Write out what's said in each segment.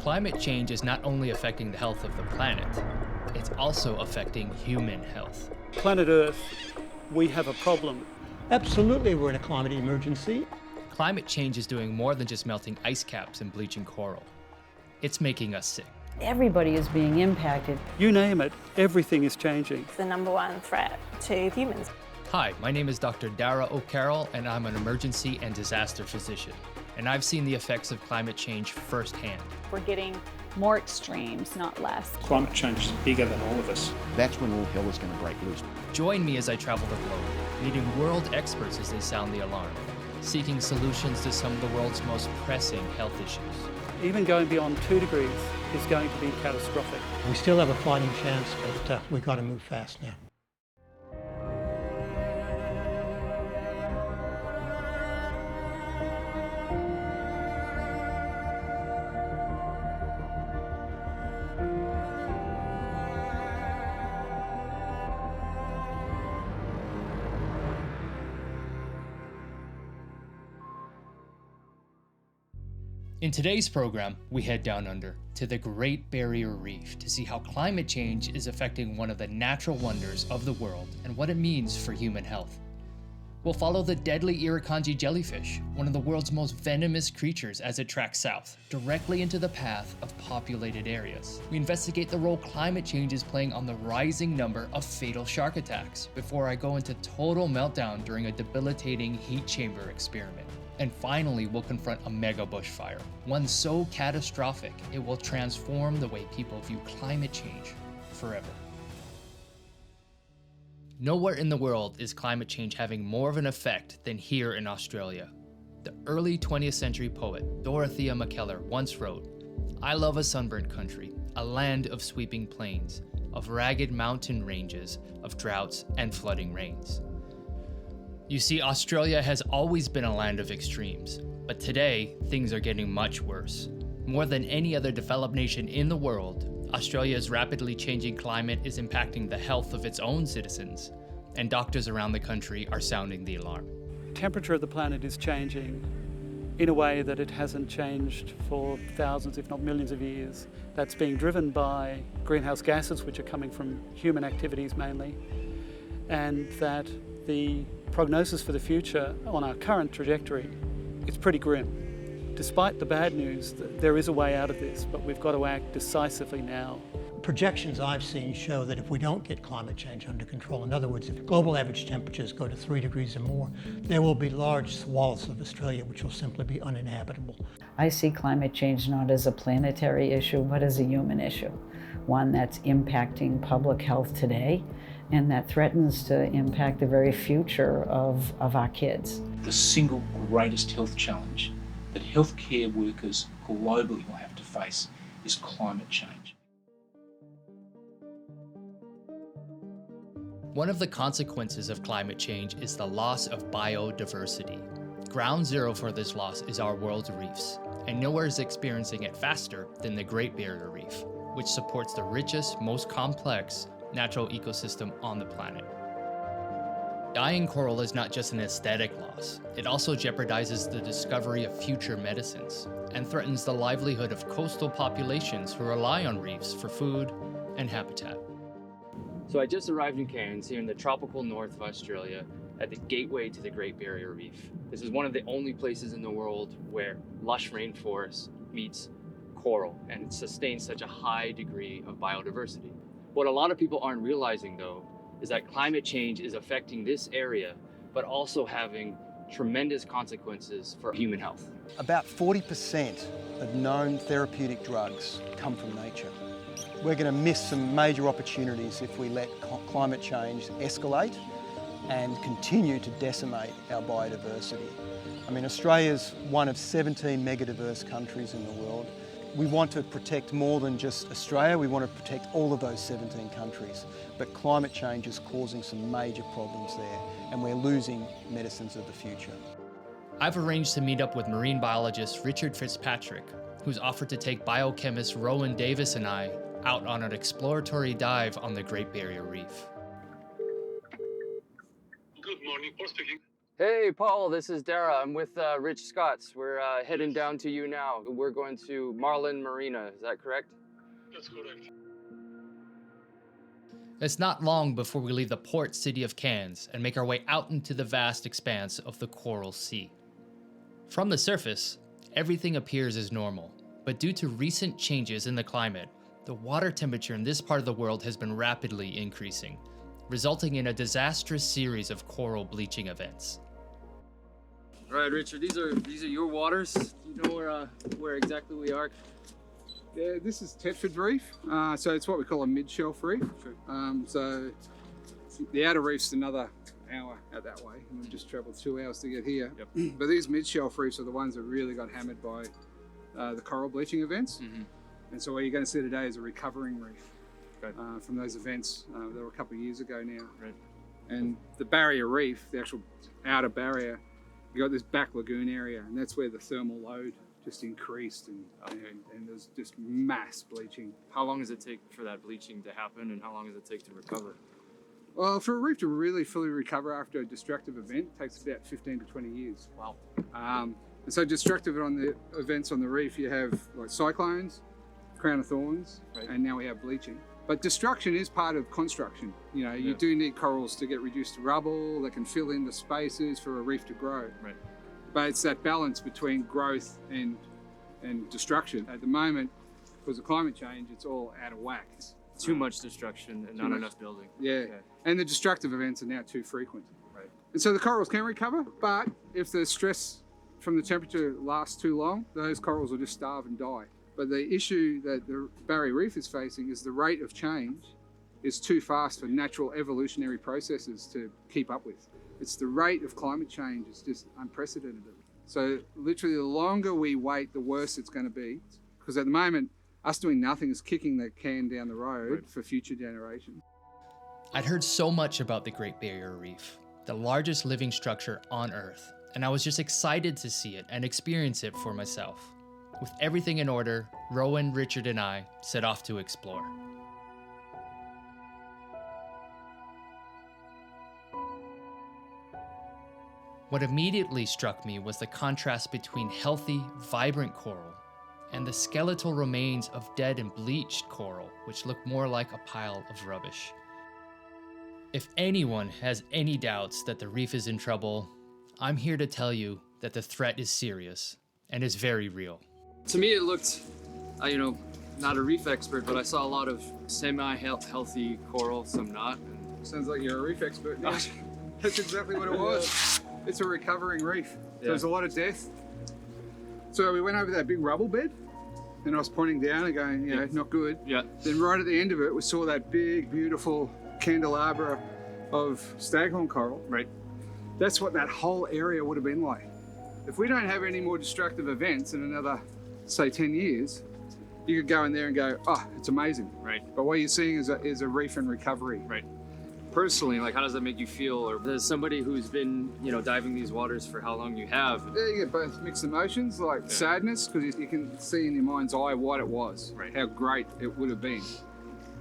Climate change is not only affecting the health of the planet, it's also affecting human health. Planet Earth, we have a problem. Absolutely, we're in a climate emergency. Climate change is doing more than just melting ice caps and bleaching coral. It's making us sick. Everybody is being impacted. You name it, everything is changing. It's the #1 threat to humans. Hi, my name is Dr. Darragh O'Carroll, and I'm an emergency and disaster physician. And I've seen the effects of climate change firsthand. We're getting more extremes, not less. Climate change is bigger than all of us. That's when all hell is going to break loose. Join me as I travel the globe, meeting world experts as they sound the alarm, seeking solutions to some of the world's most pressing health issues. Even going beyond 2 degrees is going to be catastrophic. We still have a fighting chance, but we've got to move fast now. In today's program, we head down under to the Great Barrier Reef to see how climate change is affecting one of the natural wonders of the world and what it means for human health. We'll follow the deadly irukandji jellyfish, one of the world's most venomous creatures, as it tracks south, directly into the path of populated areas. We investigate the role climate change is playing on the rising number of fatal shark attacks before I go into total meltdown during a debilitating heat chamber experiment. And finally, we'll confront a mega bushfire, one so catastrophic it will transform the way people view climate change forever. Nowhere in the world is climate change having more of an effect than here in Australia. The early 20th century poet Dorothea Mackellar once wrote, "I love a sunburnt country, a land of sweeping plains, of ragged mountain ranges, of droughts and flooding rains." You see, Australia has always been a land of extremes, but today, things are getting much worse. More than any other developed nation in the world, Australia's rapidly changing climate is impacting the health of its own citizens, and doctors around the country are sounding the alarm. Temperature of the planet is changing in a way that it hasn't changed for thousands, if not millions of years. That's being driven by greenhouse gases, which are coming from human activities mainly, and that the prognosis for the future on our current trajectory is pretty grim. Despite the bad news, there is a way out of this, but we've got to act decisively now. Projections I've seen show that if we don't get climate change under control, in other words, if global average temperatures go to 3 degrees or more, there will be large swaths of Australia which will simply be uninhabitable. I see climate change not as a planetary issue, but as a human issue, one that's impacting public health today and that threatens to impact the very future of our kids. The single greatest health challenge that healthcare workers globally will have to face is climate change. One of the consequences of climate change is the loss of biodiversity. Ground zero for this loss is our world's reefs, and nowhere is experiencing it faster than the Great Barrier Reef, which supports the richest, most complex natural ecosystem on the planet. Dying coral is not just an aesthetic loss, it also jeopardizes the discovery of future medicines and threatens the livelihood of coastal populations who rely on reefs for food and habitat. So I just arrived in Cairns here in the tropical north of Australia at the gateway to the Great Barrier Reef. This is one of the only places in the world where lush rainforest meets coral, and it sustains such a high degree of biodiversity. What a lot of people aren't realizing, though, is that climate change is affecting this area, but also having tremendous consequences for human health. About 40% of known therapeutic drugs come from nature. We're going to miss some major opportunities if we let climate change escalate and continue to decimate our biodiversity. I mean, Australia's one of 17 megadiverse countries in the world. We want to protect more than just Australia, we want to protect all of those 17 countries. But climate change is causing some major problems there, and we're losing medicines of the future. I've arranged to meet up with marine biologist Richard Fitzpatrick, who's offered to take biochemist Rowan Davis and I out on an exploratory dive on the Great Barrier Reef. Good morning, Paul speaking. Hey, Paul, this is Darragh. I'm with Rich Scott's. We're heading down to you now. We're going to Marlin Marina, is that correct? That's correct. It's not long before we leave the port city of Cairns and make our way out into the vast expanse of the Coral Sea. From the surface, everything appears as normal, but due to recent changes in the climate, the water temperature in this part of the world has been rapidly increasing, resulting in a disastrous series of coral bleaching events. All right, Richard, these are your waters. Do you know where exactly we are? Yeah, this is Thetford Reef. So it's what we call a mid-shelf reef. So the outer reef's another hour out that way, and we've just travelled 2 hours to get here. Yep. But these mid-shelf reefs are the ones that really got hammered by the coral bleaching events. Mm-hmm. And so what you're going to see today is a recovering reef Okay. from those events. They were a couple of years ago now. Right. And the barrier reef, the actual outer barrier, you got this back lagoon area, and that's where the thermal load just increased, and there's just mass bleaching. How long does it take for that bleaching to happen, and how long does it take to recover? Well, for a reef to really fully recover after a destructive event, it takes about 15 to 20 years. Wow. And so destructive on the events on the reef, you have like cyclones, crown of thorns, Right. and now we have bleaching. But destruction is part of construction. You know, you do need corals to get reduced to rubble that can fill in the spaces for a reef to grow. Right. But it's that balance between growth and destruction. At the moment, because of climate change, it's all out of whack. Too much destruction and not enough building. Yeah, Okay. and the destructive events are now too frequent. Right. And so the corals can recover, but if the stress from the temperature lasts too long, those corals will just starve and die. But the issue that the barrier reef is facing is the rate of change is too fast for natural evolutionary processes to keep up with. It's the rate of climate change is just unprecedented. So literally the longer we wait, the worse it's going to be. Because at the moment, us doing nothing is kicking the can down the road for future generations. I'd heard so much about the Great Barrier Reef, the largest living structure on Earth, and I was just excited to see it and experience it for myself. With everything in order, Rowan, Richard, and I set off to explore. What immediately struck me was the contrast between healthy, vibrant coral and the skeletal remains of dead and bleached coral, which look more like a pile of rubbish. If anyone has any doubts that the reef is in trouble, I'm here to tell you that the threat is serious and is very real. To me, it looked, not a reef expert, but I saw a lot of semi-healthy coral, some not. Sounds like you're a reef expert now. That's exactly what it was. It's a recovering reef. So there's a lot of death. So we went over that big rubble bed, and I was pointing down and going, not good. Yeah. Then right at the end of it, we saw that big, beautiful candelabra of staghorn coral. Right. That's what that whole area would have been like. If we don't have any more destructive events in another, say, 10 years, you could go in there and go, oh, it's amazing. Right. But what you're seeing is a reef in recovery. Right. Personally, how does that make you feel? Or as somebody who's been, diving these waters for how long you have? Yeah, you get both mixed emotions, like sadness, because you can see in your mind's eye what it was, how great it would have been.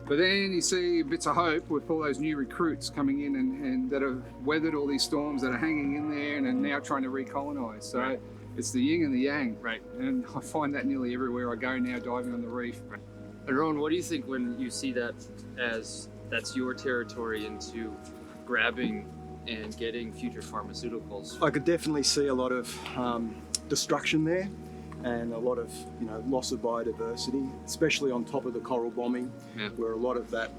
But then you see bits of hope with all those new recruits coming in and that have weathered all these storms that are hanging in there and are now trying to recolonise. So it's the yin and the yang. Right. And I find that nearly everywhere I go now diving on the reef. Right. And Rowan, what do you think when you see that as that's your territory into grabbing and getting future pharmaceuticals? I could definitely see a lot of destruction there and a lot of loss of biodiversity, especially on top of the coral bombing, where a lot of that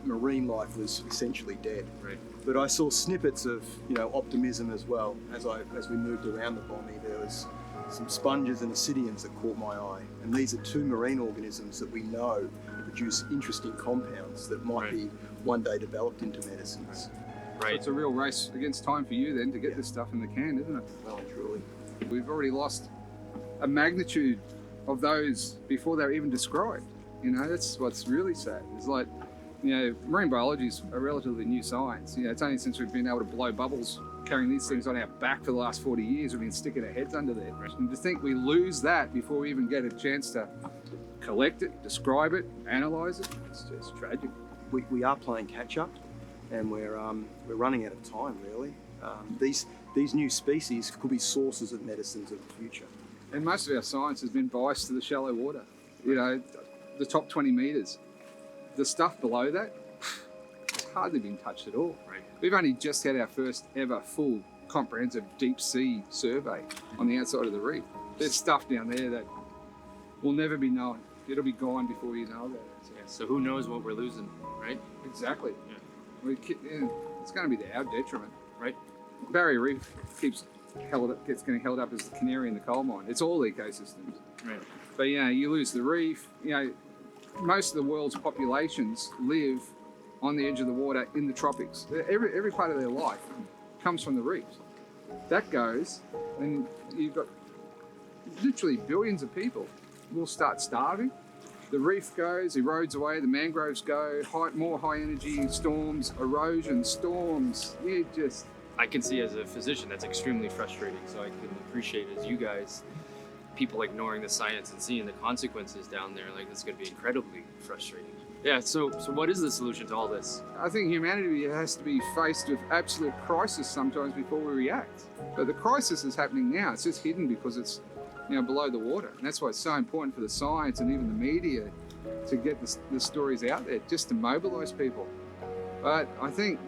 marine life was essentially dead. Right. But I saw snippets of optimism as well as we moved around the bombing. There was some sponges and ascidians that caught my eye, and these are two marine organisms that we know produce interesting compounds that might be one day developed into medicines. Right. So it's a real race against time for you then to get this stuff in the can, isn't it? Well and truly. We've already lost a magnitude of those before they're even described. That's what's really sad. It's like, marine biology is a relatively new science. It's only since we've been able to blow bubbles carrying these things on our back for the last 40 years, we've been sticking our heads under there. And to think we lose that before we even get a chance to collect it, describe it, analyse it, it's just tragic. We are playing catch up, and we're running out of time really. These new species could be sources of medicines of the future. And most of our science has been biased to the shallow water. You know, the top 20 metres. The stuff below that, it's hardly been touched at all. Right. We've only just had our first ever full comprehensive deep sea survey on the outside of the reef. There's stuff down there that will never be known. It'll be gone before you know about it. Yeah, so who knows what we're losing, right? Exactly. Yeah. It's going to be to our detriment. Right. Barrier Reef gets getting held up as the canary in the coal mine. It's all ecosystems. Right. But you lose the reef. Most of the world's populations live on the edge of the water in the tropics. Every part of their life comes from the reefs. That goes, and you've got literally billions of people will start starving. The reef goes, erodes away, the mangroves go, more high energy storms, erosion, storms. I can see as a physician that's extremely frustrating, so I can appreciate as you guys, people ignoring the science and seeing the consequences down there, like it's going to be incredibly frustrating. Yeah, so what is the solution to all this? I think humanity has to be faced with absolute crisis sometimes before we react. But the crisis is happening now. It's just hidden because it's below the water. And that's why it's so important for the science and even the media to get the stories out there, just to mobilise people. But I think,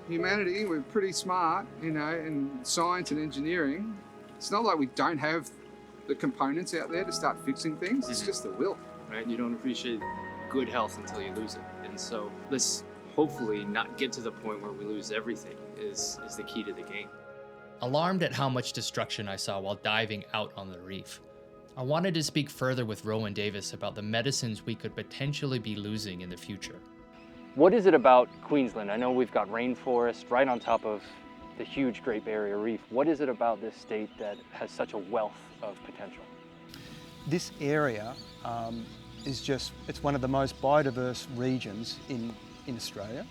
humanity, we're pretty smart, in science and engineering. It's not like we don't have the components out there to start fixing things. It's just the will. Right? You don't appreciate good health until you lose it. And so let's hopefully not get to the point where we lose everything is the key to the game. Alarmed at how much destruction I saw while diving out on the reef, I wanted to speak further with Rowan Davis about the medicines we could potentially be losing in the future. What is it about Queensland? I know we've got rainforest right on top of the huge Great Barrier Reef. What is it about this state that has such a wealth of potential? This area it's one of the most biodiverse regions in Australia.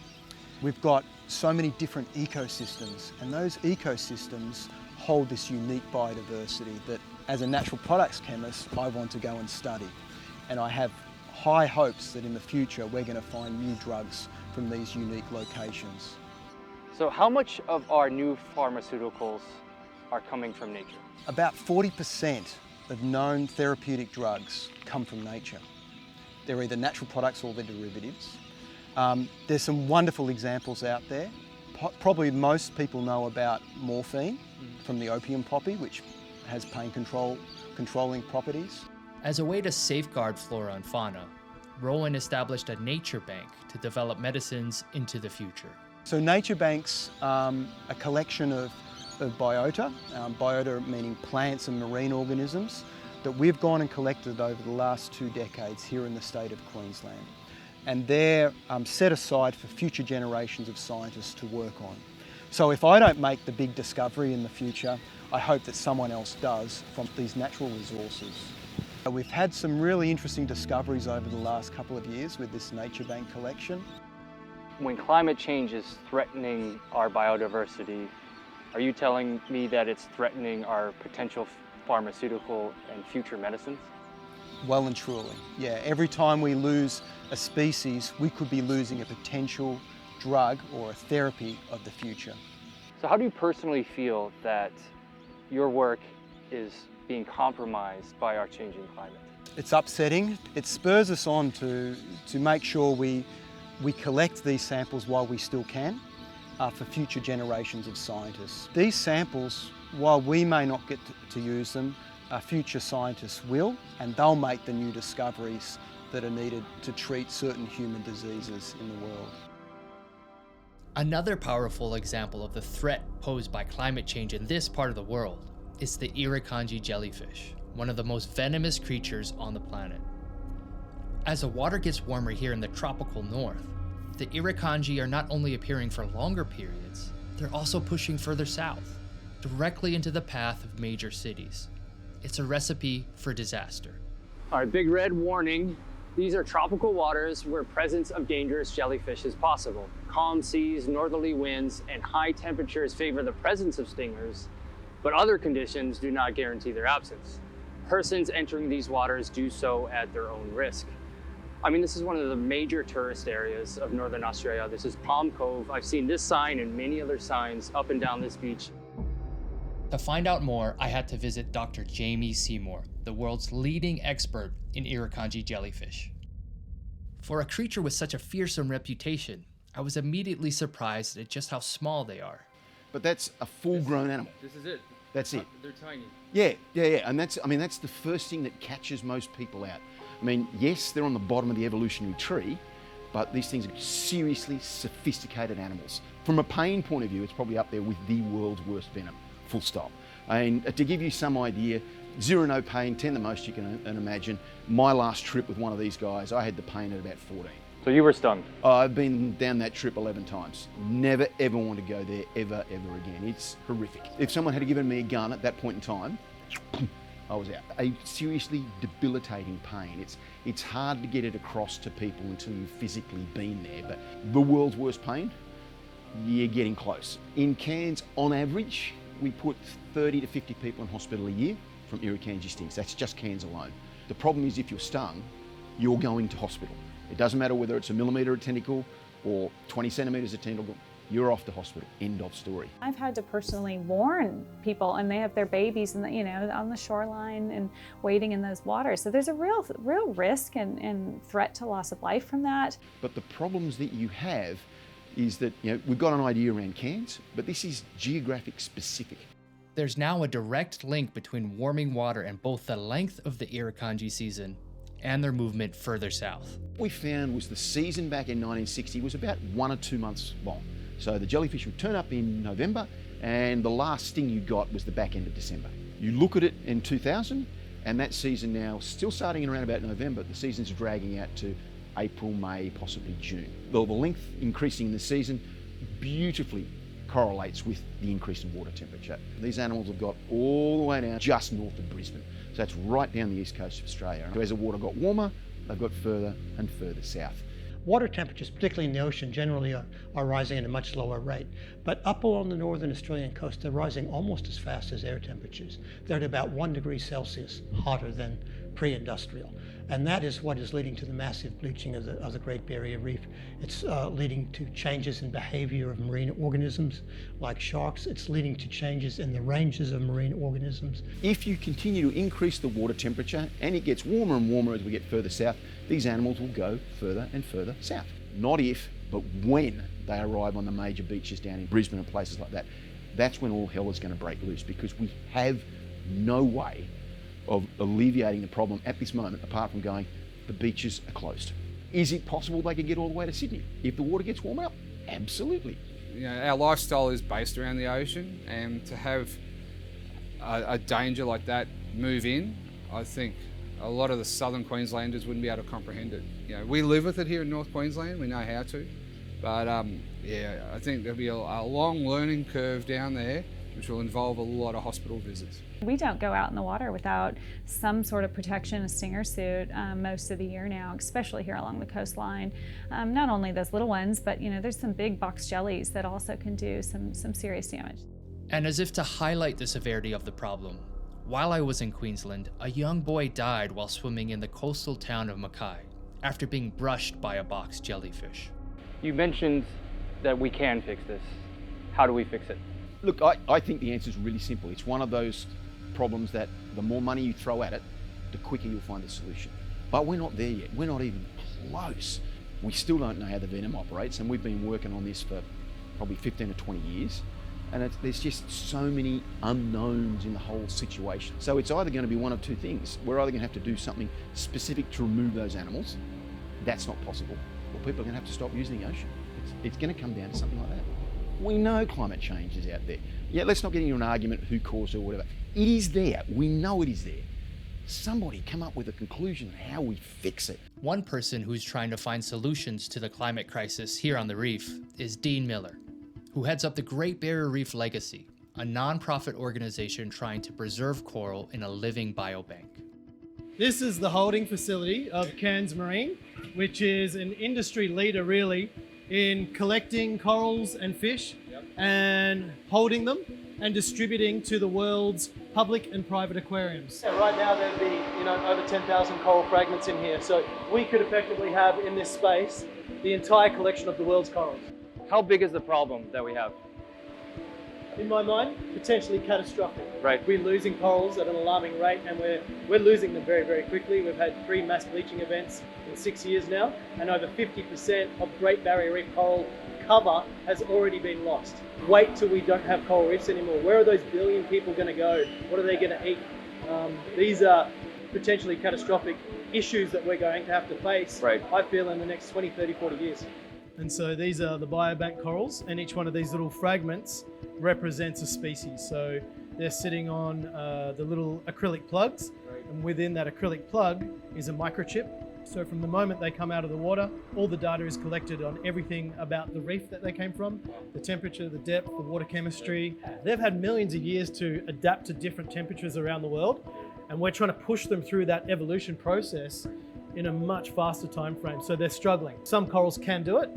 We've got so many different ecosystems, and those ecosystems hold this unique biodiversity that as a natural products chemist, I want to go and study. And I have high hopes that in the future we're going to find new drugs from these unique locations. So how much of our new pharmaceuticals are coming from nature? About 40% of known therapeutic drugs come from nature. They're either natural products or they're derivatives. There's some wonderful examples out there. Probably most people know about morphine from the opium poppy, which has pain controlling properties. As a way to safeguard flora and fauna, Rowan established a nature bank to develop medicines into the future. So nature banks are a collection of biota, biota meaning plants and marine organisms, that we've gone and collected over the last 2 decades here in the state of Queensland. And they're set aside for future generations of scientists to work on. So if I don't make the big discovery in the future, I hope that someone else does from these natural resources. We've had some really interesting discoveries over the last couple of years with this nature bank collection. When climate change is threatening our biodiversity, are you telling me that it's threatening our potential pharmaceutical and future medicines? Well and truly, yeah. Every time we lose a species, we could be losing a potential drug or a therapy of the future. So how do you personally feel that your work is being compromised by our changing climate? It's upsetting. It spurs us on to make sure we collect these samples while we still can for future generations of scientists. These samples, while we may not get to use them, future scientists will, and they'll make the new discoveries that are needed to treat certain human diseases in the world. Another powerful example of the threat posed by climate change in this part of the world is the irukandji jellyfish, one of the most venomous creatures on the planet. As the water gets warmer here in the tropical north, the irukandji are not only appearing for longer periods, they're also pushing further south, directly into the path of major cities. It's a recipe for disaster. All right, big red warning. These are tropical waters where presence of dangerous jellyfish is possible. Calm seas, northerly winds, and high temperatures favor the presence of stingers, but other conditions do not guarantee their absence. Persons entering these waters do so at their own risk. I mean, this is one of the major tourist areas of Northern Australia. This is Palm Cove. I've seen this sign and many other signs up and down this beach. To find out more, I had to visit Dr. Jamie Seymour, the world's leading expert in irukandji jellyfish. For a creature with such a fearsome reputation, I was immediately surprised at just how small they are. But that's a full-grown animal. This is it. That's it. They're tiny. Yeah, and that's the first thing that catches most people out. I mean, yes, they're on the bottom of the evolutionary tree, but these things are seriously sophisticated animals. From a pain point of view, it's probably up there with the world's worst venom, full stop. And to give you some idea, 0 no pain, 10 the most you can imagine. My last trip with one of these guys, I had the pain at about 14. So you were stunned? I've been down that trip 11 times. Never ever want to go there ever again. It's horrific. If someone had given me a gun at that point in time, I was out. A seriously debilitating pain. It's hard to get it across to people until you've physically been there, but the world's worst pain, you're getting close. In Cairns, on average, we put 30 to 50 people in hospital a year from irukandji stings. That's just Cairns alone. The problem is if you're stung, you're going to hospital. It doesn't matter whether it's a millimetre of tentacle or 20 centimetres of tentacle, you're off to hospital, end of story. I've had to personally warn people, and they have their babies and on the shoreline and wading in those waters. So there's a real risk and threat to loss of life from that. But the problems that you have is that, we've got an idea around Cairns, but this is geographic specific. There's now a direct link between warming water and both the length of the irukandji season and their movement further south. What we found was the season back in 1960 was about 1 or 2 months long. So the jellyfish would turn up in November, and the last sting you got was the back end of December. You look at it in 2000, and that season now, still starting in around about November, the season's dragging out to April, May, possibly June. The length increasing in the season beautifully correlates with the increase in water temperature. These animals have got all the way down just north of Brisbane. So that's right down the east coast of Australia. As the water got warmer, they've got further and further south. Water temperatures, particularly in the ocean, generally are rising at a much lower rate. But up along the northern Australian coast, they're rising almost as fast as air temperatures. They're at about 1 degree Celsius hotter than pre-industrial. And that is what is leading to the massive bleaching of the Great Barrier Reef. It's leading to changes in behavior of marine organisms like sharks. It's leading to changes in the ranges of marine organisms. If you continue to increase the water temperature and it gets warmer and warmer as we get further south, these animals will go further and further south. Not if, but when they arrive on the major beaches down in Brisbane and places like that. That's when all hell is going to break loose, because we have no way of alleviating the problem at this moment apart from going, the beaches are closed. Is it possible they could get all the way to Sydney if the water gets warmer up? Absolutely. Our lifestyle is based around the ocean, and to have a danger like that move in, I think a lot of the southern Queenslanders wouldn't be able to comprehend it. We live with it here in North Queensland, we know how to, but I think there'll be a long learning curve down there, which will involve a lot of hospital visits. We don't go out in the water without some sort of protection, a stinger suit, most of the year now, especially here along the coastline. Not only those little ones, but there's some big box jellies that also can do some serious damage. And as if to highlight the severity of the problem, while I was in Queensland, a young boy died while swimming in the coastal town of Mackay after being brushed by a box jellyfish. You mentioned that we can fix this. How do we fix it? Look, I think the answer is really simple. It's one of those problems that the more money you throw at it, the quicker you'll find a solution. But we're not there yet. We're not even close. We still don't know how the venom operates, and we've been working on this for probably 15 or 20 years. And there's just so many unknowns in the whole situation. So it's either going to be one of two things. We're either going to have to do something specific to remove those animals. That's not possible. Or people are going to have to stop using the ocean. It's going to come down to something like that. We know climate change is out there. Yeah, let's not get into an argument who caused it or whatever. It is there. We know it is there. Somebody come up with a conclusion on how we fix it. One person who's trying to find solutions to the climate crisis here on the reef is Dean Miller, who heads up the Great Barrier Reef Legacy, a non-profit organization trying to preserve coral in a living biobank. This is the holding facility of Cairns Marine, which is an industry leader really in collecting corals and fish and holding them and distributing to the world's public and private aquariums. Yeah, right now there'd be over 10,000 coral fragments in here. So we could effectively have in this space the entire collection of the world's corals. How big is the problem that we have? In my mind, potentially catastrophic. Right. We're losing corals at an alarming rate, and we're losing them very, very quickly. We've had 3 mass bleaching events in 6 years now, and over 50% of Great Barrier Reef coral cover has already been lost. Wait till we don't have coral reefs anymore. Where are those billion people going to go? What are they going to eat? These are potentially catastrophic issues that we're going to have to face, right, I feel, in the next 20, 30, 40 years. And so these are the biobank corals, and each one of these little fragments represents a species. So they're sitting on the little acrylic plugs, and within that acrylic plug is a microchip. So from the moment they come out of the water, all the data is collected on everything about the reef that they came from, the temperature, the depth, the water chemistry. They've had millions of years to adapt to different temperatures around the world, and we're trying to push them through that evolution process in a much faster time frame. So they're struggling. Some corals can do it,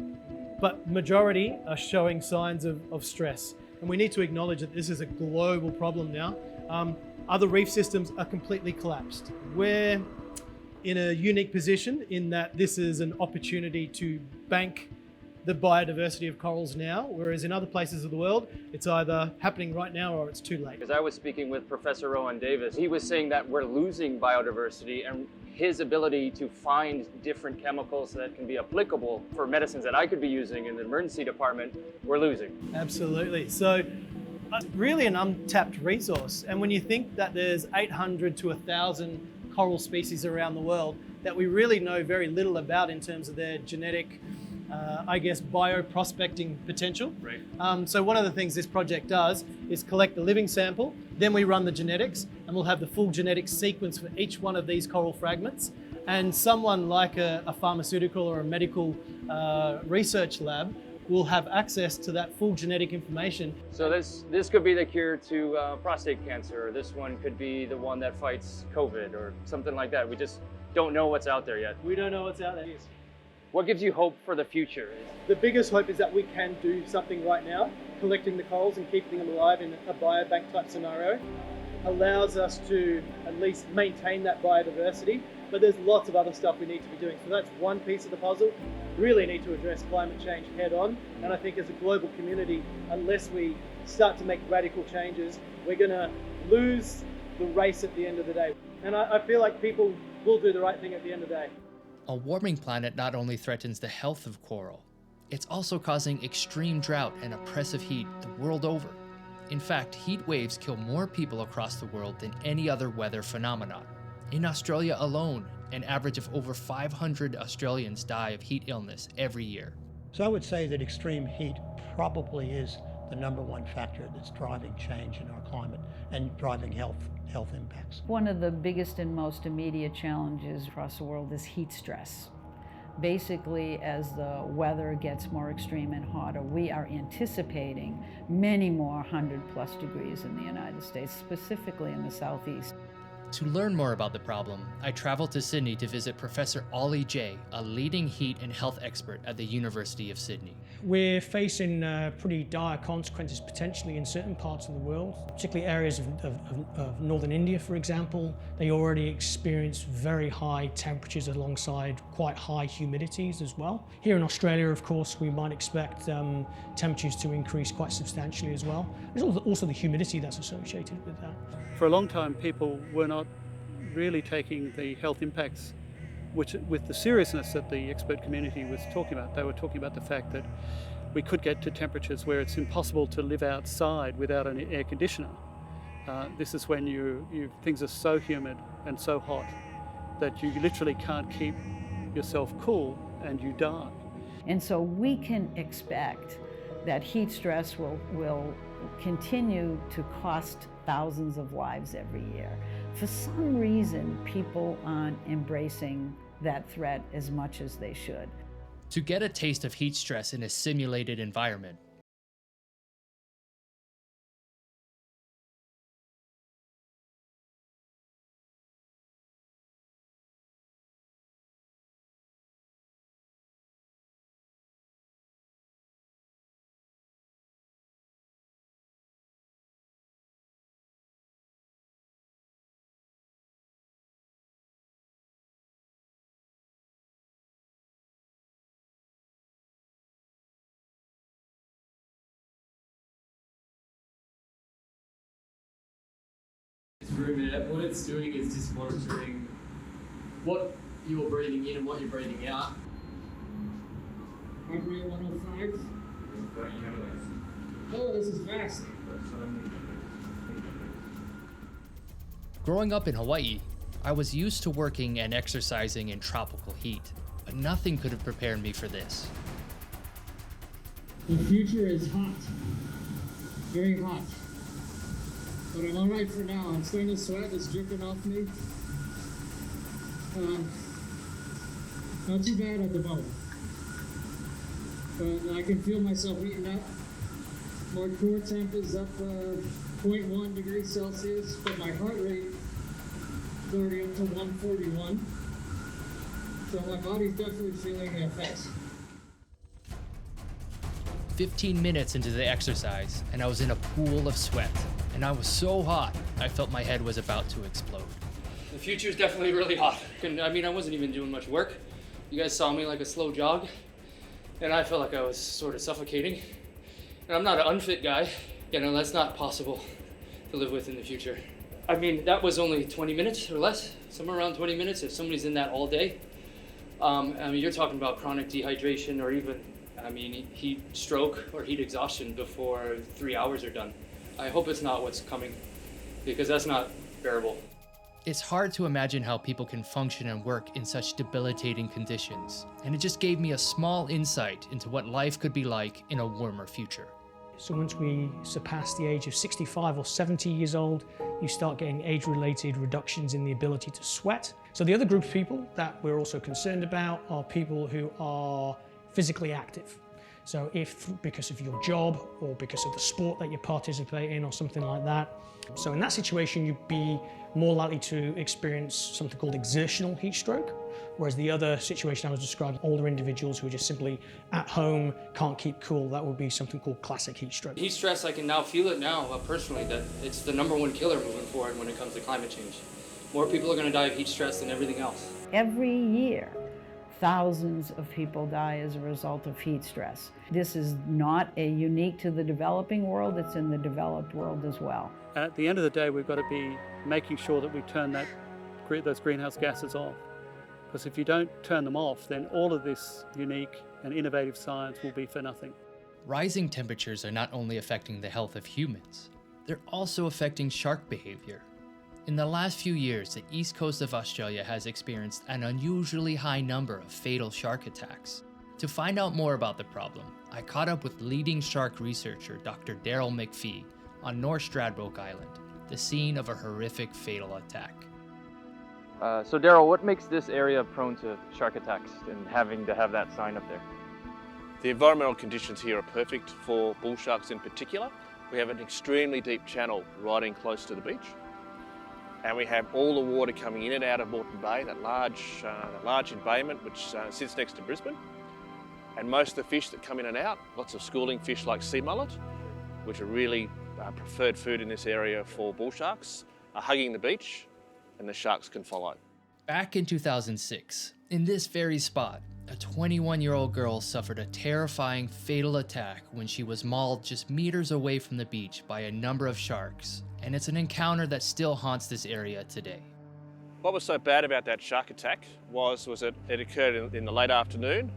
but majority are showing signs of stress. And we need to acknowledge that this is a global problem now. Other reef systems are completely collapsed. We're in a unique position in that this is an opportunity to bank the biodiversity of corals now, whereas in other places of the world, it's either happening right now or it's too late. As I was speaking with Professor Rowan Davis, he was saying that we're losing biodiversity, and his ability to find different chemicals that can be applicable for medicines that I could be using in the emergency department, we're losing. Absolutely. So really an untapped resource. And when you think that there's 800 to 1,000 coral species around the world that we really know very little about in terms of their genetic, bioprospecting potential. Right. So one of the things this project does is collect the living sample, then we run the genetics, and we'll have the full genetic sequence for each one of these coral fragments. And someone like a pharmaceutical or a medical research lab will have access to that full genetic information. So this could be the cure to prostate cancer, or this one could be the one that fights COVID or something like that. We just don't know what's out there yet. We don't know what's out there. What gives you hope for the future? The biggest hope is that we can do something right now. Collecting the corals and keeping them alive in a biobank type scenario allows us to at least maintain that biodiversity, but there's lots of other stuff we need to be doing. So that's one piece of the puzzle. We really need to address climate change head on, and I think as a global community, unless we start to make radical changes, we're going to lose the race at the end of the day. And I feel like people will do the right thing at the end of the day. A warming planet not only threatens the health of coral, it's also causing extreme drought and oppressive heat the world over. In fact, heat waves kill more people across the world than any other weather phenomenon. In Australia alone, an average of over 500 Australians die of heat illness every year. So I would say that extreme heat probably is the #1 factor that's driving change in our climate and driving health impacts. One of the biggest and most immediate challenges across the world is heat stress. Basically, as the weather gets more extreme and hotter, we are anticipating many more 100+ degrees in the United States, specifically in the southeast. To learn more about the problem, I traveled to Sydney to visit Professor Ollie Jay, a leading heat and health expert at the University of Sydney. We're facing pretty dire consequences potentially in certain parts of the world, particularly areas of northern India, for example. They already experience very high temperatures alongside quite high humidities as well. Here in Australia, of course, we might expect temperatures to increase quite substantially as well. There's also the humidity that's associated with that. For a long time, people were not really taking the health impacts with the seriousness that the expert community was talking about. They were talking about the fact that we could get to temperatures where it's impossible to live outside without an air conditioner. This is when things are so humid and so hot that you literally can't keep yourself cool and you die. And so we can expect that heat stress will continue to cost thousands of lives every year. For some reason, people aren't embracing that threat as much as they should. To get a taste of heat stress in a simulated environment, zoom in, what it's doing is just monitoring what you're breathing in and what you're breathing out. Heart rate 105. Oh, this is fast. Growing up in Hawaii, I was used to working and exercising in tropical heat, but nothing could have prepared me for this. The future is hot. Very hot. But I'm alright for now. I'm starting to sweat. It's dripping off me. Not too bad at the moment. But I can feel myself heating up. My core temp is up 0.1 degrees Celsius, but my heart rate is already up to 141. So my body's definitely feeling the effects. 15 minutes into the exercise, and I was in a pool of sweat, and I was so hot, I felt my head was about to explode. The future is definitely really hot. I mean, I wasn't even doing much work. You guys saw me like a slow jog, and I felt like I was sort of suffocating. And I'm not an unfit guy. You know, that's not possible to live with in the future. I mean, that was only 20 minutes or less, somewhere around 20 minutes if somebody's in that all day. I mean, you're talking about chronic dehydration or even, heat stroke or heat exhaustion before 3 hours are done. I hope it's not what's coming, because that's not bearable. It's hard to imagine how people can function and work in such debilitating conditions, and it just gave me a small insight into what life could be like in a warmer future. So once we surpass the age of 65 or 70 years old, you start getting age-related reductions in the ability to sweat. So the other group of people that we're also concerned about are people who are physically active. So if because of your job or because of the sport that you participate in or something like that. So in that situation, you'd be more likely to experience something called exertional heat stroke, whereas the other situation I was describing, older individuals who are just simply at home, can't keep cool, that would be something called classic heat stroke. Heat stress, I can now feel it now personally, that it's the #1 killer moving forward when it comes to climate change. More people are going to die of heat stress than everything else. Every year, thousands of people die as a result of heat stress. This is not unique to the developing world, it's in the developed world as well. At the end of the day, we've got to be making sure that we turn those greenhouse gases off. Because if you don't turn them off, then all of this unique and innovative science will be for nothing. Rising temperatures are not only affecting the health of humans, they're also affecting shark behavior. In the last few years, the east coast of Australia has experienced an unusually high number of fatal shark attacks. To find out more about the problem, I caught up with leading shark researcher Dr. Darragh O'Carroll on North Stradbroke Island, the scene of a horrific fatal attack. So Darragh, what makes this area prone to shark attacks and having to have that sign up there? The environmental conditions here are perfect for bull sharks in particular. We have an extremely deep channel riding close to the beach. And we have all the water coming in and out of Moreton Bay, that large embayment which sits next to Brisbane. And most of the fish that come in and out, lots of schooling fish like sea mullet, which are really preferred food in this area for bull sharks, are hugging the beach, and the sharks can follow. Back in 2006, in this very spot, a 21-year-old girl suffered a terrifying fatal attack when she was mauled just meters away from the beach by a number of sharks, and it's an encounter that still haunts this area today. What was so bad about that shark attack was it occurred in the late afternoon,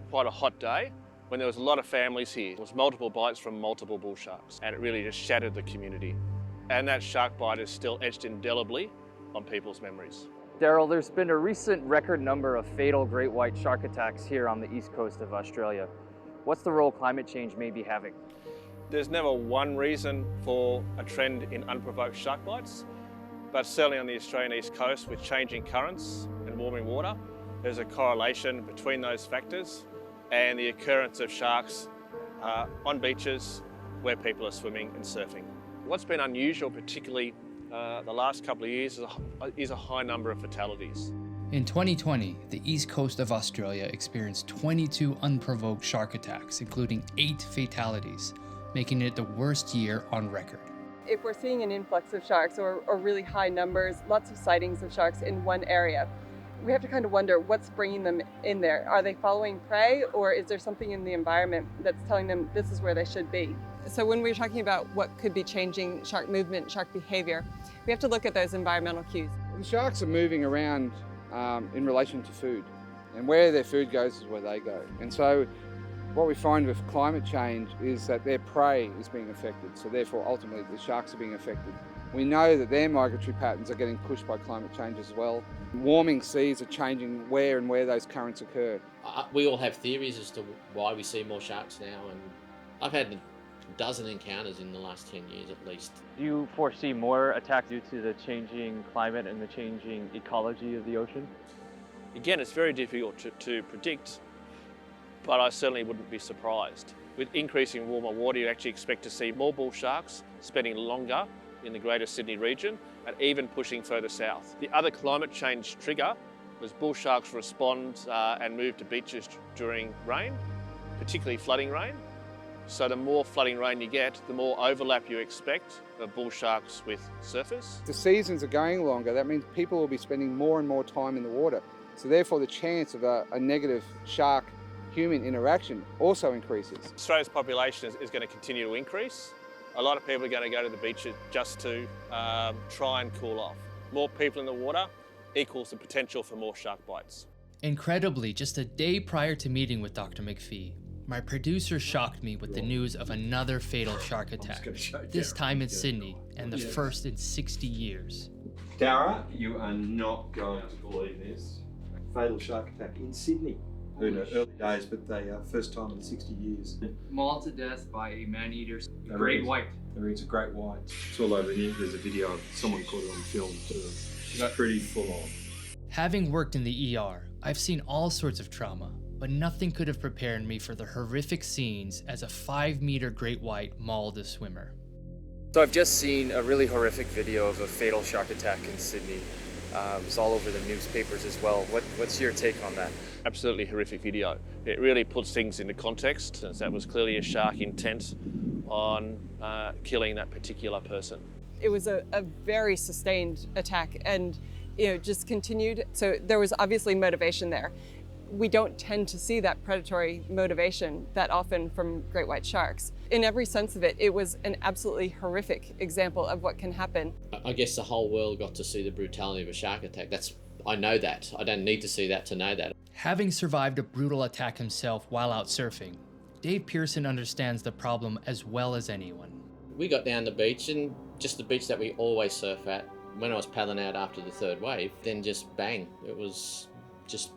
quite a hot day, when there was a lot of families here. There was multiple bites from multiple bull sharks, and it really just shattered the community. And that shark bite is still etched indelibly on people's memories. Darragh, there's been a recent record number of fatal great white shark attacks here on the east coast of Australia. What's the role climate change may be having? There's never one reason for a trend in unprovoked shark bites, but certainly on the Australian east coast with changing currents and warming water, there's a correlation between those factors and the occurrence of sharks on beaches where people are swimming and surfing. What's been unusual, particularly the last couple of years, is a high number of fatalities. In 2020, the east coast of Australia experienced 22 unprovoked shark attacks, including 8 fatalities, making it the worst year on record. If we're seeing an influx of sharks or really high numbers, lots of sightings of sharks in one area, we have to kind of wonder what's bringing them in there. Are they following prey, or is there something in the environment that's telling them this is where they should be? So when we're talking about what could be changing shark movement, shark behavior, we have to look at those environmental cues. The sharks are moving around in relation to food, and where their food goes is where they go. And so what we find with climate change is that their prey is being affected, so therefore ultimately the sharks are being affected. We know that their migratory patterns are getting pushed by climate change as well. Warming seas are changing where those currents occur. We all have theories as to why we see more sharks now, and I've had a dozen encounters in the last 10 years at least. Do you foresee more attacks due to the changing climate and the changing ecology of the ocean? Again, it's very difficult to predict, but I certainly wouldn't be surprised. With increasing warmer water, you actually expect to see more bull sharks spending longer in the Greater Sydney region and even pushing further south. The other climate change trigger was bull sharks respond and move to beaches during rain, particularly flooding rain. So the more flooding rain you get, the more overlap you expect of bull sharks with surfers. The seasons are going longer, that means people will be spending more and more time in the water. So therefore the chance of a negative shark-human interaction also increases. Australia's population is going to continue to increase. A lot of people are going to go to the beach just to try and cool off. More people in the water equals the potential for more shark bites. Incredibly, just a day prior to meeting with Dr. McPhee, my producer shocked me with the news of another fatal shark attack, this time in Sydney, and the first in 60 years. Darragh, you are not going to believe this. Fatal shark attack in Sydney. Early days, but they first time in 60 years. Mauled to death by a man-eater, great white. It's a great white. It's all over the news. There's a video of someone caught it on film too. It's pretty full on. Having worked in the ER, I've seen all sorts of trauma, but nothing could have prepared me for the horrific scenes as a 5-meter great white mauled a swimmer. So I've just seen a really horrific video of a fatal shark attack in Sydney. It's all over the newspapers as well. What's your take on that? Absolutely horrific video. It really puts things into context, as that was clearly a shark intent on killing that particular person. It was a very sustained attack and just continued. So there was obviously motivation there. We don't tend to see that predatory motivation that often from great white sharks. In every sense of it, it was an absolutely horrific example of what can happen. I guess the whole world got to see the brutality of a shark attack. I know that. I don't need to see that to know that. Having survived a brutal attack himself while out surfing, Dave Pearson understands the problem as well as anyone. We got down the beach, and just the beach that we always surf at, when I was paddling out after the third wave, then just bang. It was just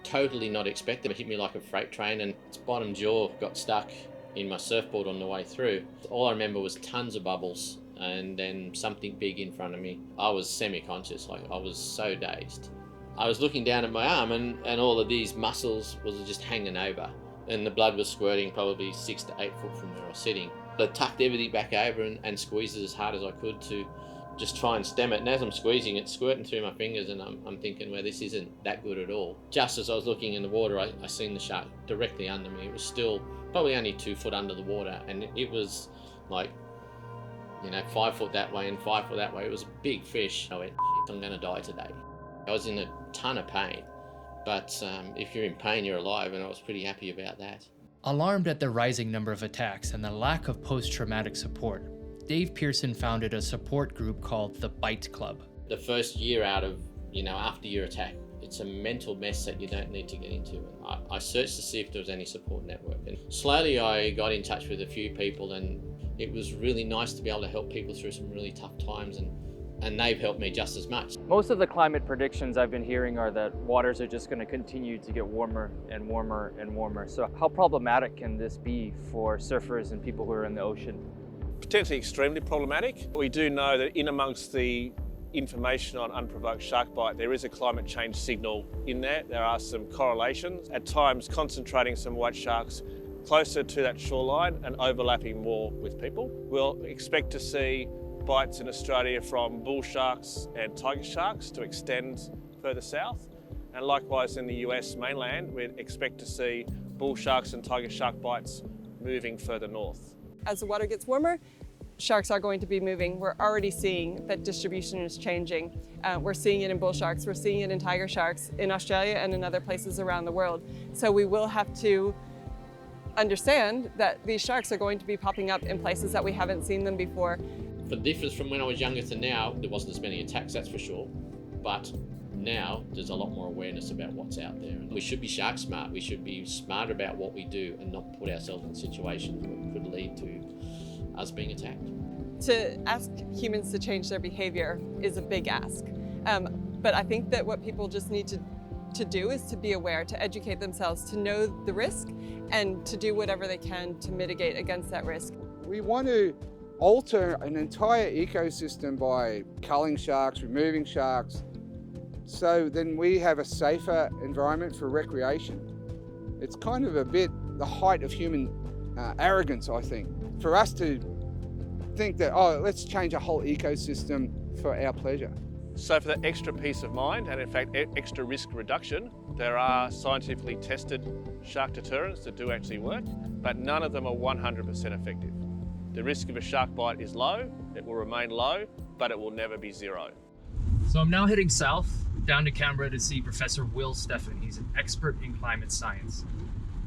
totally not expected. It hit me like a freight train, and its bottom jaw got stuck in my surfboard on the way through. All I remember was tons of bubbles and then something big in front of me. I was semi-conscious, I was so dazed. I was looking down at my arm and all of these muscles was just hanging over, and the blood was squirting probably 6 to 8 foot from where I was sitting. I tucked everything back over and squeezed it as hard as I could to just try and stem it. And as I'm squeezing it, squirting through my fingers, and I'm thinking, well, this isn't that good at all. Just as I was looking in the water, I seen the shark directly under me. It was still probably only 2 foot under the water, and it was like, 5 foot that way and 5 foot that way. It was a big fish. I went, I'm gonna die today. I was in a ton of pain, but if you're in pain, you're alive, and I was pretty happy about that. Alarmed at the rising number of attacks and the lack of post-traumatic support, Dave Pearson founded a support group called the Bite Club. The first year out of, after your attack, it's a mental mess that you don't need to get into. I searched to see if there was any support network, and slowly I got in touch with a few people, and it was really nice to be able to help people through some really tough times, and they've helped me just as much. Most of the climate predictions I've been hearing are that waters are just going to continue to get warmer and warmer and warmer. So how problematic can this be for surfers and people who are in the ocean? Potentially extremely problematic. We do know that in amongst the information on unprovoked shark bite, there is a climate change signal in there. There are some correlations, at times concentrating some white sharks closer to that shoreline and overlapping more with people. We'll expect to see bites in Australia from bull sharks and tiger sharks to extend further south. And likewise in the US mainland, we'd expect to see bull sharks and tiger shark bites moving further north. As the water gets warmer, sharks are going to be moving. We're already seeing that distribution is changing. We're seeing it in bull sharks, we're seeing it in tiger sharks in Australia and in other places around the world. So we will have to understand that these sharks are going to be popping up in places that we haven't seen them before. The difference from when I was younger to now, there wasn't as many attacks, that's for sure. But now there's a lot more awareness about what's out there. And we should be shark smart. We should be smarter about what we do and not put ourselves in situations that could lead to us being attacked. To ask humans to change their behavior is a big ask. But I think that what people just need to do is to be aware, to educate themselves, to know the risk, and to do whatever they can to mitigate against that risk. We want to alter an entire ecosystem by culling sharks, removing sharks, so then we have a safer environment for recreation. It's kind of a bit the height of human arrogance, I think, for us to think that, oh, let's change a whole ecosystem for our pleasure. So for the extra peace of mind and in fact extra risk reduction, there are scientifically tested shark deterrents that do actually work, but none of them are 100% effective. The risk of a shark bite is low, it will remain low, but it will never be zero. So I'm now heading south, down to Canberra to see Professor Will Steffen. He's an expert in climate science.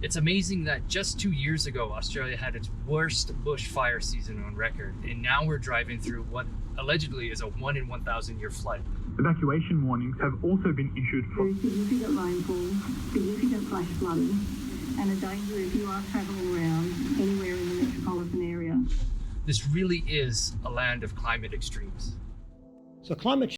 It's amazing that just 2 years ago, Australia had its worst bushfire season on record, and now we're driving through what allegedly is a 1 in 1,000 year flood. Evacuation warnings have also been issued for significant rainfall, significant flash flooding, and a danger if you are travelling around anywhere in the metropolitan area. This really is a land of climate extremes. So climate change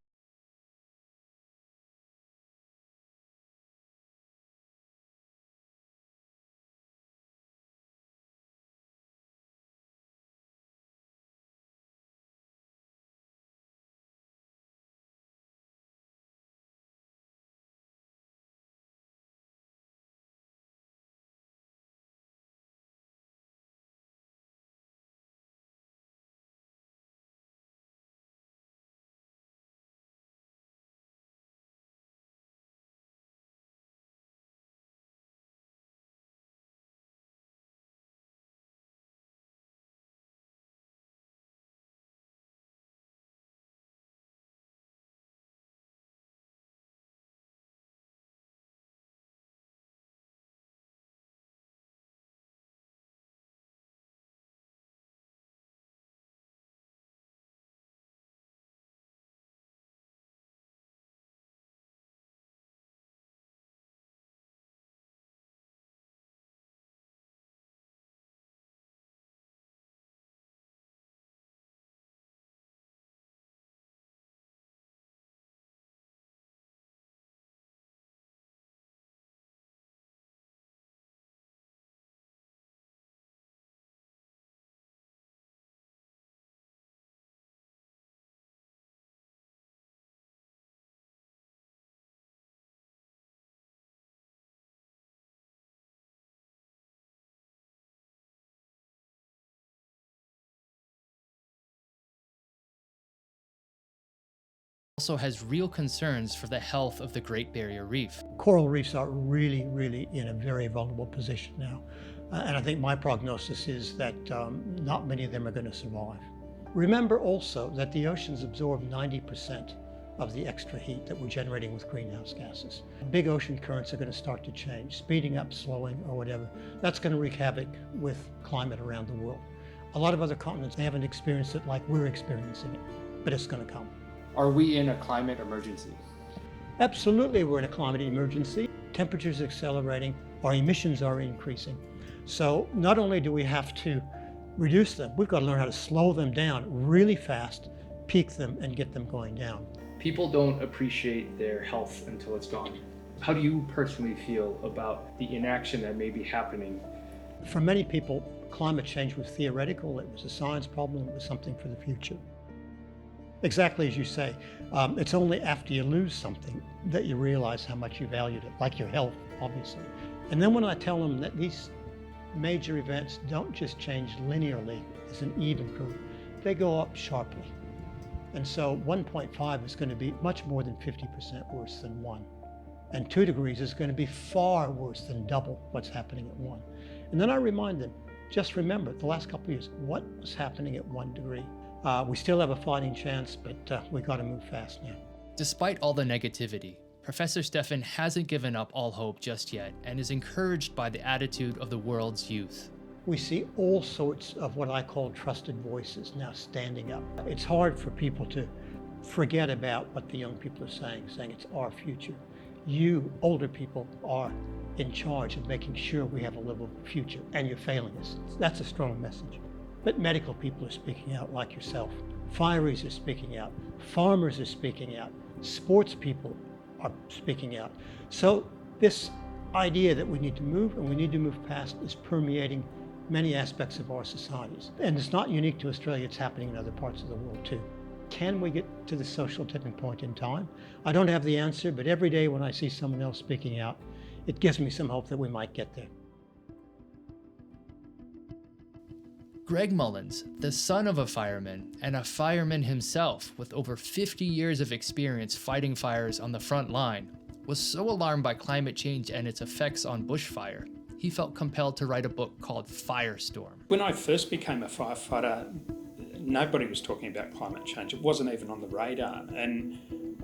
Also has real concerns for the health of the Great Barrier Reef. Coral reefs are really in a very vulnerable position now. And I think my prognosis is that not many of them are going to survive. Remember also that the oceans absorb 90% of the extra heat that we're generating with greenhouse gases. Big ocean currents are going to start to change, speeding up, slowing, or whatever. That's going to wreak havoc with climate around the world. A lot of other continents, they haven't experienced it like we're experiencing it, but it's going to come. Are we in a climate emergency? Absolutely, we're in a climate emergency. Temperatures are accelerating, our emissions are increasing. So not only do we have to reduce them, we've got to learn how to slow them down really fast, peak them, and get them going down. People don't appreciate their health until it's gone. How do you personally feel about the inaction that may be happening? For many people, climate change was theoretical, it was a science problem, it was something for the future. Exactly as you say, it's only after you lose something that you realize how much you valued it, like your health, obviously. And then when I tell them that these major events don't just change linearly as an even curve, they go up sharply. And so 1.5 is going to be much more than 50% worse than 1. And 2 degrees is going to be far worse than double what's happening at 1. And then I remind them, just remember the last couple of years, what was happening at 1 degree? We still have a fighting chance, but we've got to move fast now. Despite all the negativity, Professor Stefan hasn't given up all hope just yet and is encouraged by the attitude of the world's youth. We see all sorts of what I call trusted voices now standing up. It's hard for people to forget about what the young people are saying it's our future. You, older people, are in charge of making sure we have a livable future, and you're failing us. That's a strong message. But medical people are speaking out, like yourself. Fireys are speaking out. Farmers are speaking out. Sports people are speaking out. So this idea that we need to move, and we need to move fast, is permeating many aspects of our societies. And it's not unique to Australia, it's happening in other parts of the world too. Can we get to the social tipping point in time? I don't have the answer, but every day when I see someone else speaking out, it gives me some hope that we might get there. Greg Mullins, the son of a fireman and a fireman himself with over 50 years of experience fighting fires on the front line, was so alarmed by climate change and its effects on bushfire, he felt compelled to write a book called Firestorm. When I first became a firefighter, nobody was talking about climate change. It wasn't even on the radar. And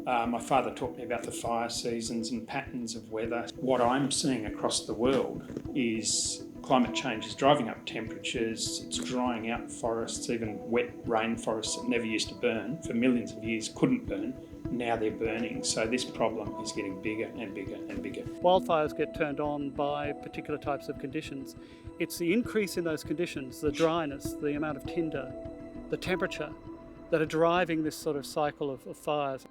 my father taught me about the fire seasons and patterns of weather. What I'm seeing across the world is climate change is driving up temperatures, it's drying out forests, even wet rainforests that never used to burn for millions of years couldn't burn. Now they're burning, so this problem is getting bigger and bigger and bigger. Wildfires get turned on by particular types of conditions. It's the increase in those conditions, the dryness, the amount of tinder, the temperature, that are driving this sort of cycle of fires.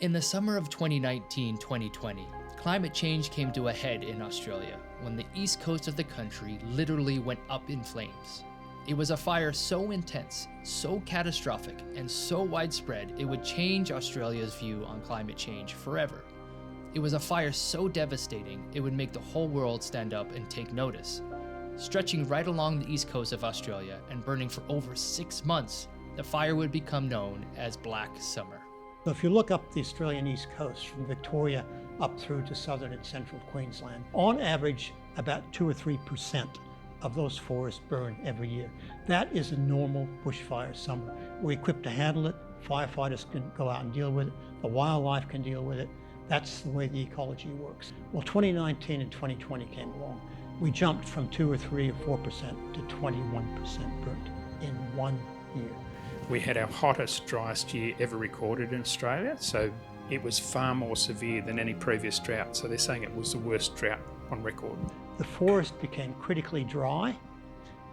In the summer of 2019-2020, climate change came to a head in Australia when the east coast of the country literally went up in flames. It was a fire so intense, so catastrophic, and so widespread it would change Australia's view on climate change forever. It was a fire so devastating it would make the whole world stand up and take notice. Stretching right along the east coast of Australia and burning for over 6 months, the fire would become known as Black Summer. So if you look up the Australian east coast from Victoria up through to southern and central Queensland, on average about 2 or 3% of those forests burn every year. That is a normal bushfire summer. We're equipped to handle it, firefighters can go out and deal with it, the wildlife can deal with it. That's the way the ecology works. Well, 2019 and 2020 came along. We jumped from 2 or 3 or 4% to 21% burnt in 1 year. We had our hottest, driest year ever recorded in Australia, so it was far more severe than any previous drought. So they're saying it was the worst drought on record. The forest became critically dry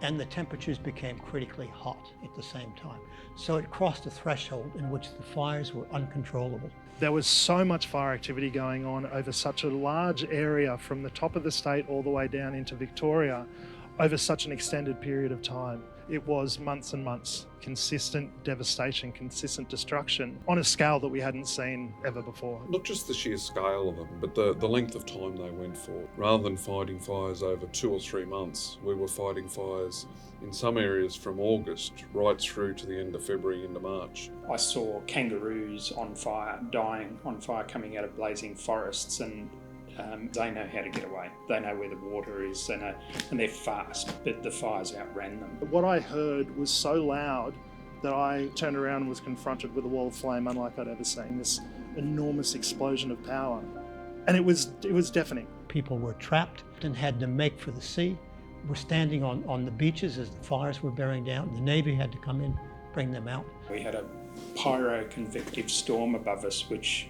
and the temperatures became critically hot at the same time. So it crossed a threshold in which the fires were uncontrollable. There was so much fire activity going on over such a large area from the top of the state all the way down into Victoria over such an extended period of time. It was months and months, consistent devastation, consistent destruction on a scale that we hadn't seen ever before. Not just the sheer scale of them, but the length of time they went for. Rather than fighting fires over 2 or 3 months, we were fighting fires in some areas from August right through to the end of February into March. I saw kangaroos on fire, dying on fire, coming out of blazing forests, and they know how to get away. They know where the water is, and they're fast, but the fires outran them. What I heard was so loud that I turned around and was confronted with a wall of flame unlike I'd ever seen, this enormous explosion of power. And it was deafening. People were trapped and had to make for the sea, were standing on the beaches as the fires were bearing down. The Navy had to come in, bring them out. We had a pyroconvective storm above us, which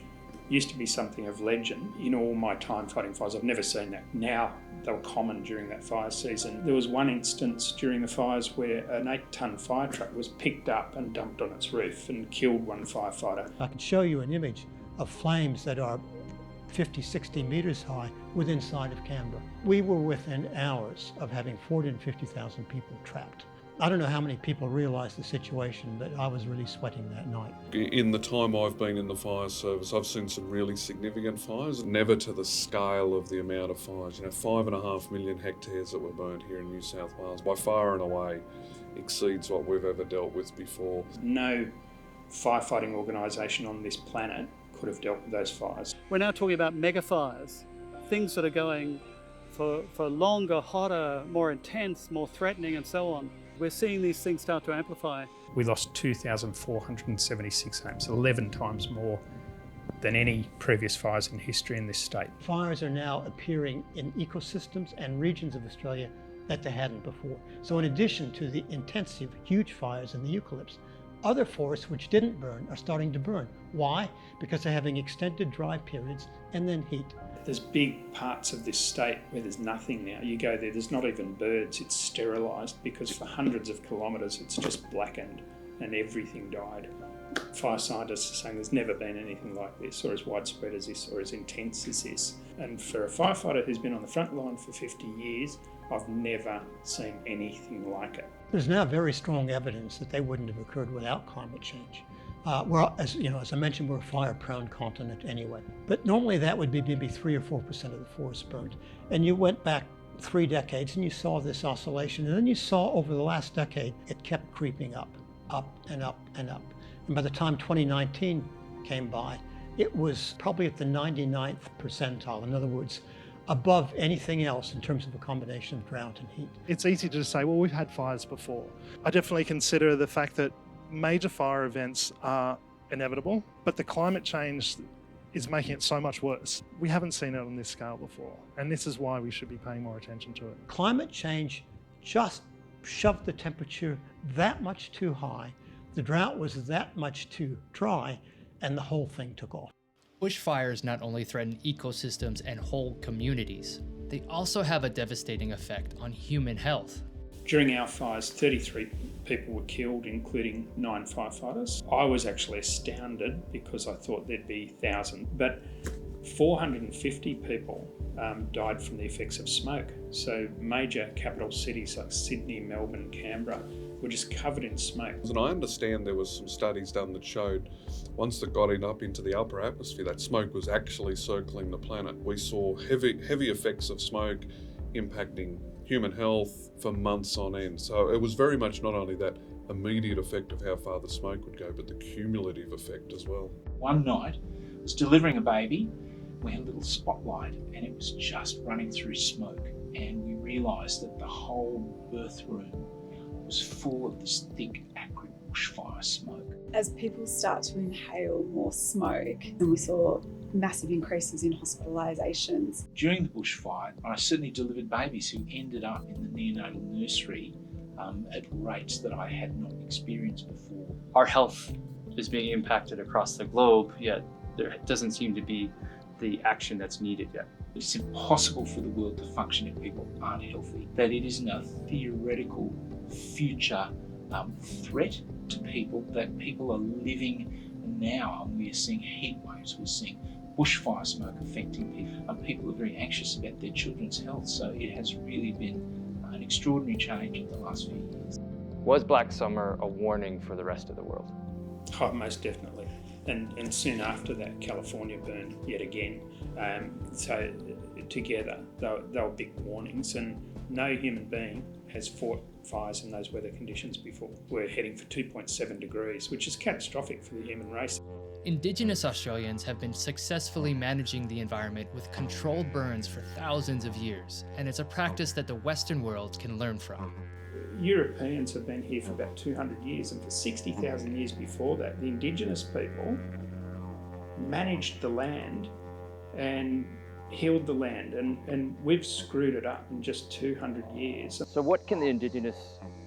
used to be something of legend. In all my time fighting fires, I've never seen that. Now, they were common during that fire season. There was one instance during the fires where an 8-ton fire truck was picked up and dumped on its roof and killed one firefighter. I can show you an image of flames that are 50, 60 metres high within sight of Canberra. We were within hours of having 450,000 people trapped. I don't know how many people realise the situation, but I was really sweating that night. In the time I've been in the fire service, I've seen some really significant fires, never to the scale of the amount of fires. 5.5 million hectares that were burnt here in New South Wales, by far and away exceeds what we've ever dealt with before. No firefighting organisation on this planet could have dealt with those fires. We're now talking about mega fires, things that are going for longer, hotter, more intense, more threatening and so on. We're seeing these things start to amplify. We lost 2,476 homes, 11 times more than any previous fires in history in this state. Fires are now appearing in ecosystems and regions of Australia that they hadn't before. So in addition to the intensive, huge fires in the eucalypts, other forests which didn't burn are starting to burn. Why? Because they're having extended dry periods and then heat. There's big parts of this state where there's nothing now. You go there, there's not even birds, it's sterilised because for hundreds of kilometres it's just blackened and everything died. Fire scientists are saying there's never been anything like this, or as widespread as this, or as intense as this. And for a firefighter who's been on the front line for 50 years, I've never seen anything like it. There's now very strong evidence that they wouldn't have occurred without climate change. As I mentioned, we're a fire-prone continent anyway. But normally that would be maybe 3 or 4% of the forest burned. And you went back 3 decades and you saw this oscillation. And then you saw over the last decade, it kept creeping up and up and up. And by the time 2019 came by, it was probably at the 99th percentile. In other words, above anything else in terms of a combination of drought and heat. It's easy to say, well, we've had fires before. I definitely consider the fact that major fire events are inevitable, but the climate change is making it so much worse. We haven't seen it on this scale before, and this is why we should be paying more attention to it. Climate change just shoved the temperature that much too high, the drought was that much too dry, and the whole thing took off. Bushfires not only threaten ecosystems and whole communities, they also have a devastating effect on human health. During our fires, 33 people were killed, including 9 firefighters. I was actually astounded because I thought there'd be thousands, but 450 people died from the effects of smoke. So major capital cities like Sydney, Melbourne, Canberra were just covered in smoke. And I understand there was some studies done that showed once it got up into the upper atmosphere, that smoke was actually circling the planet. We saw heavy effects of smoke impacting human health for months on end. So it was very much not only that immediate effect of how far the smoke would go, but the cumulative effect as well. One night, I was delivering a baby. We had a little spotlight and it was just running through smoke, and we realised that the whole birth room was full of this thick, acrid bushfire smoke. As people start to inhale more smoke, and we saw massive increases in hospitalisations. During the bushfire, I certainly delivered babies who ended up in the neonatal nursery at rates that I had not experienced before. Our health is being impacted across the globe, yet there doesn't seem to be the action that's needed yet. It's impossible for the world to function if people aren't healthy. That it isn't a theoretical future threat to people, that people are living now, and we are seeing heat waves, we're seeing bushfire smoke affecting people, and people are very anxious about their children's health. So it has really been an extraordinary change in the last few years. Was Black Summer a warning for the rest of the world? Oh, most definitely. And soon after that, California burned yet again. So together, they were big warnings, and no human being has fought fires in those weather conditions before. We're heading for 2.7 degrees, which is catastrophic for the human race. Indigenous Australians have been successfully managing the environment with controlled burns for thousands of years, and it's a practice that the Western world can learn from. Europeans have been here for about 200 years, and for 60,000 years before that, the Indigenous people managed the land and healed the land, and we've screwed it up in just 200 years. So what can the Indigenous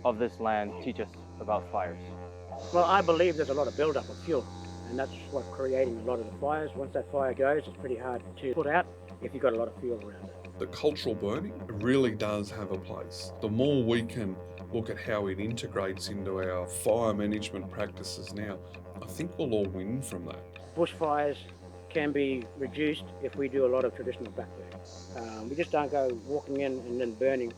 of this land teach us about fires? Well, I believe there's a lot of build-up of fuel, and that's what's creating a lot of the fires. Once that fire goes, it's pretty hard to put out if you've got a lot of fuel around it. The cultural burning really does have a place. The more we can look at how it integrates into our fire management practices now, I think we'll all win from that. Bushfires can be reduced if we do a lot of traditional backburning. We just don't go walking in and then burning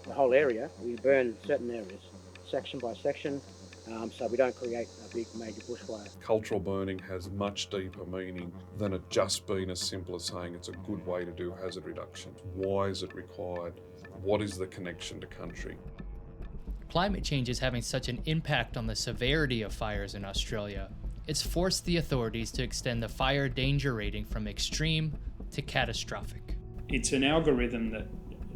the whole area. We burn certain areas, section by section, so we don't create a big major bushfire. Cultural burning has much deeper meaning than it just being as simple as saying it's a good way to do hazard reduction. Why is it required? What is the connection to country? Climate change is having such an impact on the severity of fires in Australia. It's forced the authorities to extend the fire danger rating from extreme to catastrophic. It's an algorithm that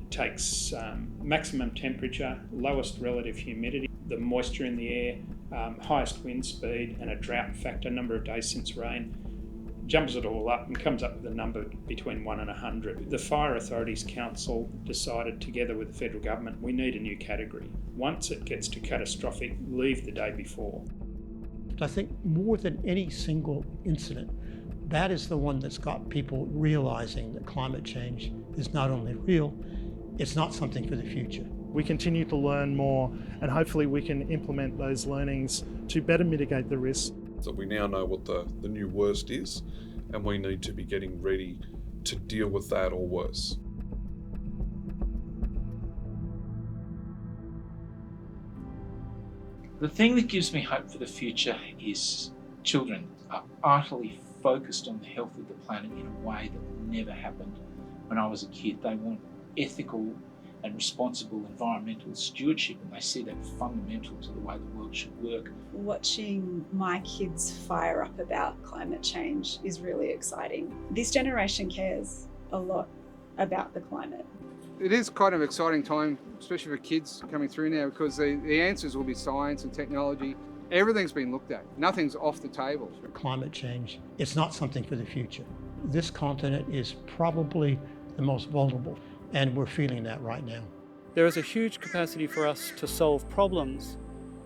takes maximum temperature, lowest relative humidity, the moisture in the air, highest wind speed, and a drought factor, number of days since rain, jumbles it all up and comes up with a number between 1 and 100. The Fire Authorities Council decided together with the federal government, we need a new category. Once it gets to catastrophic, leave the day before. I think more than any single incident, that is the one that's got people realizing that climate change is not only real, it's not something for the future. We continue to learn more, and hopefully we can implement those learnings to better mitigate the risks. So we now know what the new worst is, and we need to be getting ready to deal with that or worse. The thing that gives me hope for the future is children are utterly focused on the health of the planet in a way that never happened when I was a kid. They want ethical and responsible environmental stewardship, and they see that fundamental to the way the world should work. Watching my kids fire up about climate change is really exciting. This generation cares a lot about the climate. It is kind of an exciting time, especially for kids coming through now, because the answers will be science and technology. Everything's been looked at. Nothing's off the table. Climate change, it's not something for the future. This continent is probably the most vulnerable, and we're feeling that right now. There is a huge capacity for us to solve problems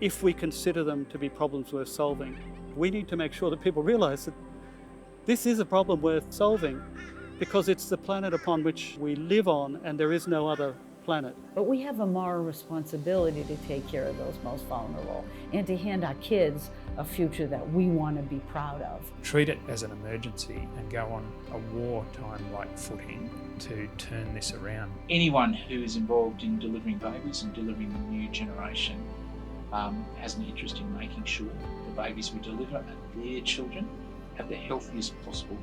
if we consider them to be problems worth solving. We need to make sure that people realise that this is a problem worth solving because it's the planet upon which we live on, and there is no other planet. But we have a moral responsibility to take care of those most vulnerable and to hand our kids a future that we want to be proud of. Treat it as an emergency and go on a wartime-like footing to turn this around. Anyone who is involved in delivering babies and delivering the new generation has an interest in making sure the babies we deliver and their children have the healthiest possible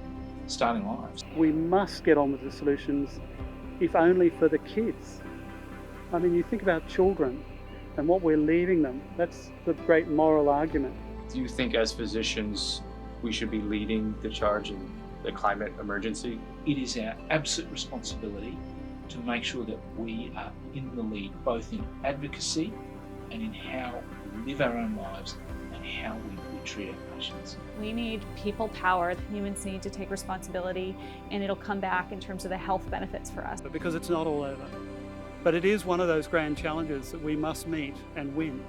starting lives. We must get on with the solutions, if only for the kids. I mean, you think about children and what we're leaving them. That's the great moral argument. Do you think as physicians we should be leading the charge in the climate emergency? It is our absolute responsibility to make sure that we are in the lead, both in advocacy and in how we live our own lives and how we treat our patients. We need people power. Humans need to take responsibility, and it'll come back in terms of the health benefits for us. But because it's not all over. But it is one of those grand challenges that we must meet and win.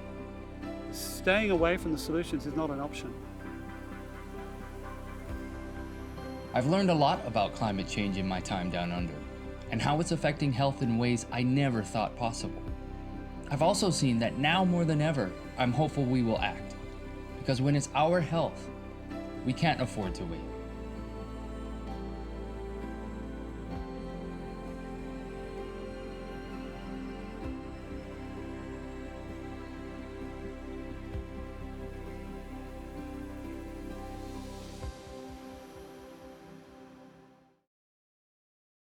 Staying away from the solutions is not an option. I've learned a lot about climate change in my time down under, and how it's affecting health in ways I never thought possible. I've also seen that now more than ever, I'm hopeful we will act. Because when it's our health, we can't afford to wait.